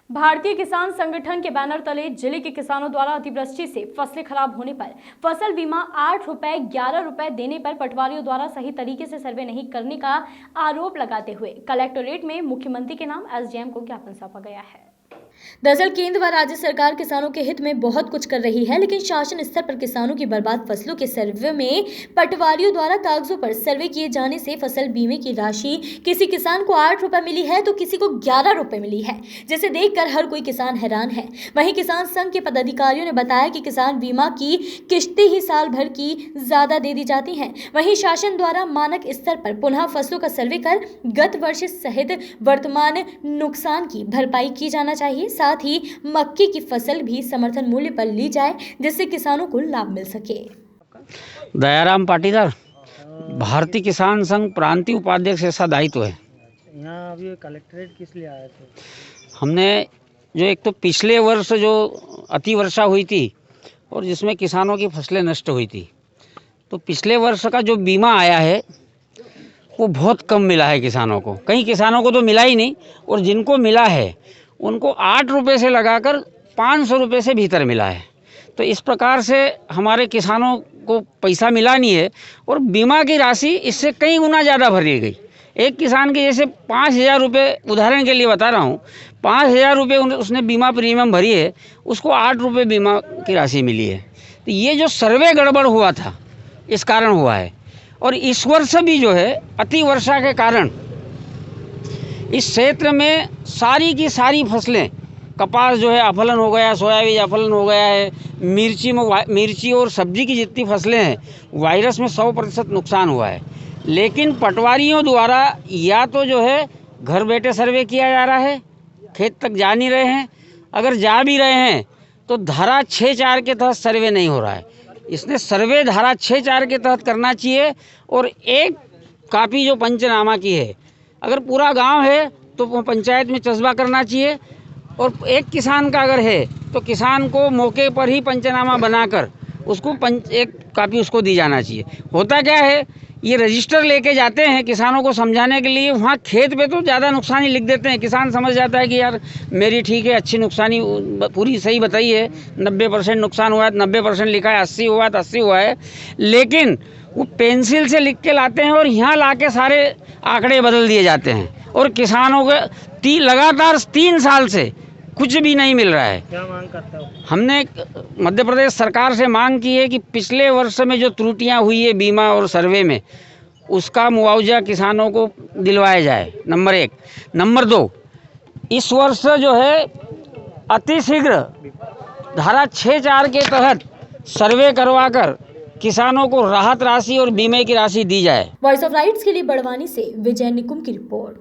भारतीय किसान संगठन के बैनर तले जिले के किसानों द्वारा अतिवृष्टि से फसलें खराब होने पर फसल बीमा 8 रुपए 11 रुपए देने पर पटवारियों द्वारा सही तरीके से सर्वे नहीं करने का आरोप लगाते हुए कलेक्टोरेट में मुख्यमंत्री के नाम एसडीएम को ज्ञापन सौंपा गया है। दरअसल केंद्र व राज्य सरकार किसानों के हित में बहुत कुछ कर रही है, लेकिन शासन स्तर पर किसानों की बर्बाद फसलों के सर्वे में पटवारियों द्वारा कागजों पर सर्वे किए जाने से फसल बीमे की राशि किसी किसान को 8 रुपए मिली है तो किसी को 11 रुपए मिली है, जिसे देखकर हर कोई किसान हैरान है। वहीं किसान संघ के पदाधिकारियों ने बताया कि किसान बीमा की किश्तें ही साल भर की ज्यादा दे दी जाती हैं। वहीं शासन द्वारा मानक स्तर पर पुनः फसलों का सर्वे कर गत वर्ष सहित वर्तमान नुकसान की भरपाई की जाना चाहिए। साथ ही मक्के की फसल भी समर्थन मूल्य पर ली जाए, जिससे किसानों को लाभ मिल सके। दयाराम पाटीदार, भारतीय किसान संघ प्रांतीय उपाध्यक्ष ऐसा दायित्व है। यहाँ अभी कलेक्ट्रेट किस लिए आए थे? हमने जो एक तो पिछले वर्ष जो अतिवर्षा हुई थी और जिसमें किसानों की फसलें नष्ट हुई थी, तो पिछले वर्ष का जो बीमा आया है वो बहुत कम मिला है किसानों को। कई किसानों को तो मिला ही नहीं, और जिनको मिला है उनको 8 रुपये से लगाकर 500 रुपये से भीतर मिला है। तो इस प्रकार से हमारे किसानों को पैसा मिला नहीं है, और बीमा की राशि इससे कई गुना ज़्यादा भरी गई। एक किसान के जैसे 5,000 रुपये, उदाहरण के लिए बता रहा हूँ, 5,000 रुपये उसने बीमा प्रीमियम भरी है, उसको 8 रुपये बीमा की राशि मिली है। तो ये जो सर्वे गड़बड़ हुआ था इस कारण हुआ है। और इस वर्ष भी जो है अति वर्षा के कारण इस क्षेत्र में सारी की सारी फसलें, कपास जो है अफलन हो गया, सोयाबीन अफलन हो गया है, मिर्ची और सब्जी की जितनी फसलें हैं वायरस में 100% नुकसान हुआ है। लेकिन पटवारियों द्वारा या तो जो है घर बैठे सर्वे किया जा रहा है, खेत तक जा नहीं रहे हैं, अगर जा भी रहे हैं तो धारा 6(4) के तहत सर्वे नहीं हो रहा है। इसने सर्वे धारा 6(4) के तहत करना चाहिए। और एक कापी जो पंचनामा की है, अगर पूरा गांव है तो वो पंचायत में चस्बा करना चाहिए, और एक किसान का अगर है तो किसान को मौके पर ही पंचनामा बनाकर उसको एक कापी उसको दी जाना चाहिए। होता क्या है, ये रजिस्टर लेके जाते हैं किसानों को समझाने के लिए, वहाँ खेत पे तो ज़्यादा नुकसानी लिख देते हैं। किसान समझ जाता है कि यार मेरी ठीक है, अच्छी नुकसानी पूरी सही बताई है, 90% नुकसान हुआ है, 90% लिखा है, 80 हुआ है तो 80 हुआ है। लेकिन वो पेंसिल से लिख के लाते हैं और यहाँ ला के सारे आंकड़े बदल दिए जाते हैं, और किसानों को लगातार 3 साल से कुछ भी नहीं मिल रहा है। क्या मांग करते हो? हमने मध्य प्रदेश सरकार से मांग की है कि पिछले वर्ष में जो त्रुटियां हुई है बीमा और सर्वे में, उसका मुआवजा किसानों को दिलवाया जाए, नंबर 1। नंबर 2, इस वर्ष जो है अतिशीघ्र धारा 6(4) के तहत सर्वे करवाकर किसानों को राहत राशि और बीमे की राशि दी जाए। वॉइस ऑफ राइट्स के लिए बड़वानी से विजय निकुम की रिपोर्ट।